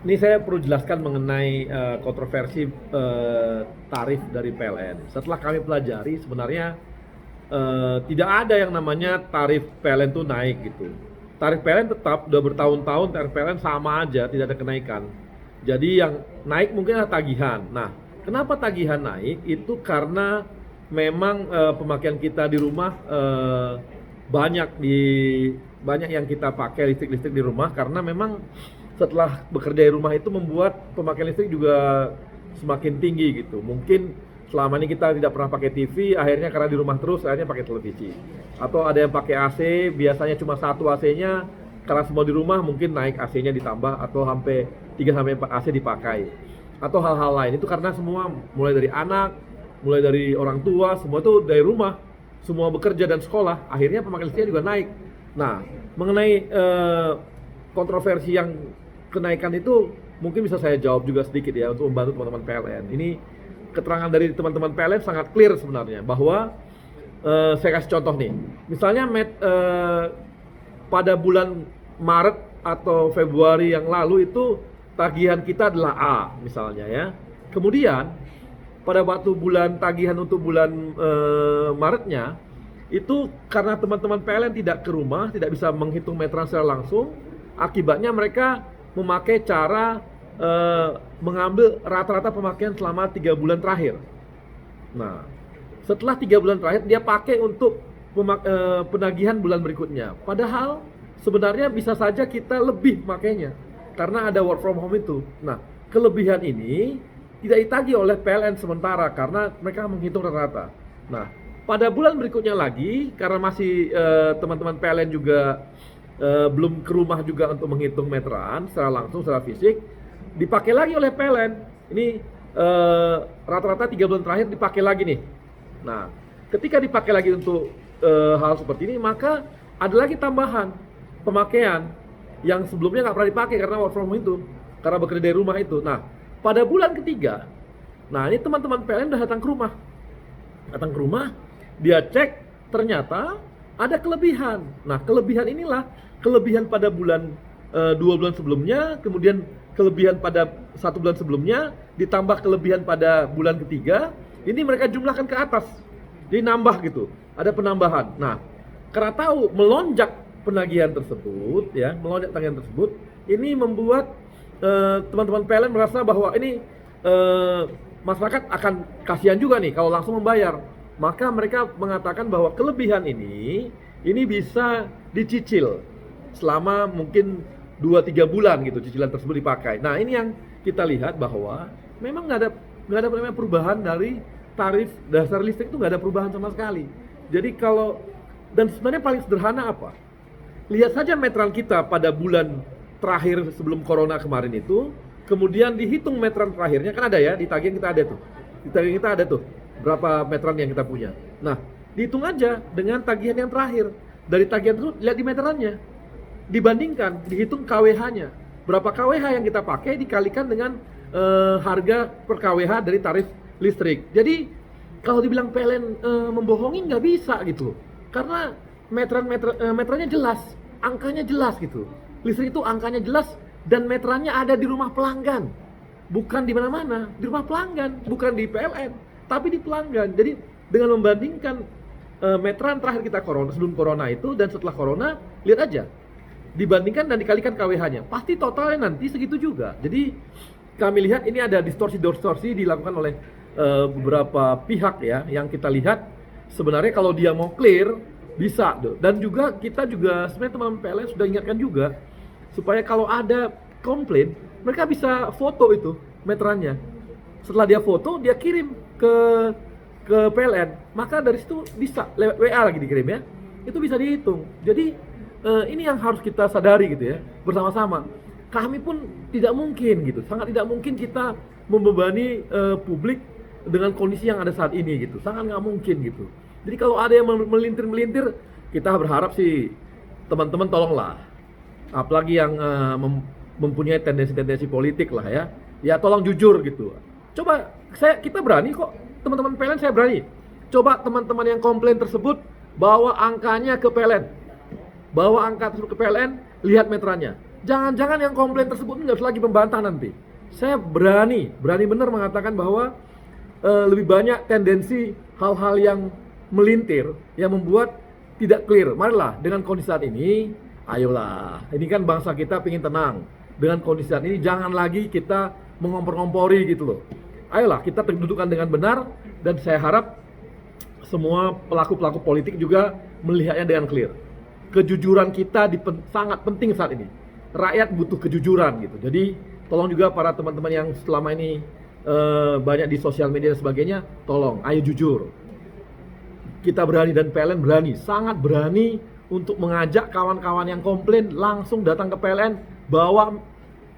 Ini saya perlu jelaskan mengenai kontroversi tarif dari PLN. Setelah kami pelajari, sebenarnya tidak ada yang namanya tarif PLN itu naik gitu. Tarif PLN tetap udah bertahun-tahun tarif PLN sama aja, tidak ada kenaikan. Jadi yang naik mungkin adalah tagihan. Nah, kenapa tagihan naik? Itu karena memang pemakaian kita di rumah banyak di banyak yang kita pakai listrik di rumah karena memang setelah bekerja di rumah itu membuat pemakaian listrik juga semakin tinggi gitu. Mungkin selama ini kita tidak pernah pakai TV, akhirnya karena di rumah terus akhirnya pakai televisi. Atau ada yang pakai AC, biasanya cuma satu AC-nya, karena semua di rumah mungkin naik AC-nya ditambah atau sampai 3 sampai 4 AC dipakai. Atau hal-hal lain itu karena semua mulai dari anak, mulai dari orang tua, semua itu dari rumah, semua bekerja dan sekolah, akhirnya pemakaian listriknya juga naik. Nah, mengenai kontroversi yang kenaikan itu mungkin bisa saya jawab juga sedikit ya untuk membantu teman-teman PLN. Ini keterangan dari teman-teman PLN sangat clear sebenarnya bahwa saya kasih contoh nih. Misalnya pada bulan Maret atau Februari yang lalu itu tagihan kita adalah A misalnya ya. Kemudian pada waktu bulan tagihan untuk bulan Maretnya itu karena teman-teman PLN tidak ke rumah, tidak bisa menghitung meteran secara langsung, akibatnya mereka memakai cara mengambil rata-rata pemakaian selama 3 bulan terakhir. Nah, setelah 3 bulan terakhir dia pakai untuk penagihan bulan berikutnya. Padahal sebenarnya bisa saja kita lebih makainya karena ada work from home itu. Nah, kelebihan ini tidak ditagih oleh PLN sementara karena mereka menghitung rata-rata. Nah, pada bulan berikutnya lagi karena masih teman-teman PLN juga belum ke rumah juga untuk menghitung meteran secara langsung, secara fisik, dipakai lagi oleh PLN. Ini rata-rata 3 bulan terakhir dipakai lagi nih. Nah, ketika dipakai lagi untuk hal seperti ini, maka ada lagi tambahan pemakaian yang sebelumnya nggak pernah dipakai karena work from home itu, karena bekerja dari rumah itu. Nah, pada bulan ketiga, nah ini teman-teman PLN udah datang ke rumah, dia cek ternyata ada kelebihan. Nah, kelebihan inilah kelebihan pada bulan 2 bulan sebelumnya, kemudian kelebihan pada 1 bulan sebelumnya, ditambah kelebihan pada bulan ketiga, ini mereka jumlahkan ke atas, jadi nambah gitu, ada penambahan. Nah, karena tahu melonjak penagihan tersebut, ya, melonjak tagihan tersebut, ini membuat teman-teman PLN merasa bahwa ini masyarakat akan kasihan juga nih kalau langsung membayar. Maka mereka mengatakan bahwa kelebihan ini bisa dicicil selama mungkin 2-3 bulan gitu, cicilan tersebut dipakai. Nah, ini yang kita lihat bahwa memang nggak ada perubahan dari tarif dasar listrik, itu nggak ada perubahan sama sekali. Jadi kalau, dan sebenarnya paling sederhana apa? Lihat saja meteran kita pada bulan terakhir sebelum corona kemarin itu, kemudian dihitung meteran terakhirnya, kan ada ya, di tagihan kita ada tuh. Di tagihan kita ada tuh berapa meteran yang kita punya. Nah, dihitung aja dengan tagihan yang terakhir. Dari tagihan tersebut lihat di meterannya, dibandingkan, dihitung KWH-nya. Berapa KWH yang kita pakai dikalikan dengan harga per KWH dari tarif listrik. Jadi kalau dibilang PLN membohongi nggak bisa gitu, karena meterannya jelas, angkanya jelas gitu. Listrik itu angkanya jelas dan meterannya ada di rumah pelanggan, bukan di mana-mana, di rumah pelanggan, bukan di PLN, tapi di pelanggan. Jadi dengan membandingkan meteran terakhir kita sebelum corona itu dan setelah corona, lihat aja, dibandingkan dan dikalikan KWH-nya, pasti totalnya nanti segitu juga. Jadi kami lihat ini ada distorsi dilakukan oleh beberapa pihak ya, yang kita lihat sebenarnya kalau dia mau clear bisa. Dan juga kita juga sebenarnya teman PLN sudah ingatkan juga supaya kalau ada komplain mereka bisa foto itu meterannya. Setelah dia foto, dia kirim ke PLN, maka dari situ bisa lewat WA lagi dikirim ya, itu bisa dihitung. Jadi ini yang harus kita sadari gitu ya, bersama-sama. Kami pun tidak mungkin gitu, sangat tidak mungkin kita membebani publik dengan kondisi yang ada saat ini gitu, sangat nggak mungkin gitu. Jadi kalau ada yang melintir-melintir, kita berharap sih teman-teman tolonglah, apalagi yang mempunyai tendensi-tendensi politik lah ya, ya tolong jujur gitu. Coba kita berani kok, teman-teman PLN saya berani. Coba teman-teman yang komplain tersebut bawa angkanya ke PLN, bawa angka tersebut ke PLN, lihat meterannya. Jangan-jangan yang komplain tersebut nggak usah lagi membantah nanti. Saya berani benar mengatakan bahwa lebih banyak tendensi hal-hal yang melintir yang membuat tidak clear. Marilah dengan kondisi saat ini, ayolah. Ini kan bangsa kita ingin tenang. Dengan kondisi saat ini jangan lagi kita mengompor-ngompori gitu loh. Ayolah kita dudukkan dengan benar, dan saya harap semua pelaku-pelaku politik juga melihatnya dengan clear. Kejujuran kita sangat penting saat ini. Rakyat butuh kejujuran gitu. Jadi tolong juga para teman-teman yang selama ini banyak di sosial media dan sebagainya, tolong ayo jujur. Kita berani, dan PLN berani, sangat berani untuk mengajak kawan-kawan yang komplain langsung datang ke PLN, bawa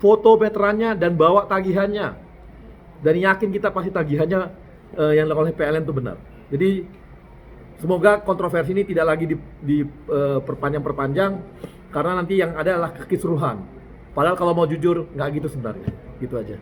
foto veterannya dan bawa tagihannya. Dan yakin kita pasti tagihannya yang dilakukan oleh PLN itu benar. Jadi semoga kontroversi ini tidak lagi diperpanjang, karena nanti yang ada adalah kekisruhan. Padahal kalau mau jujur nggak gitu sebenarnya. Gitu aja.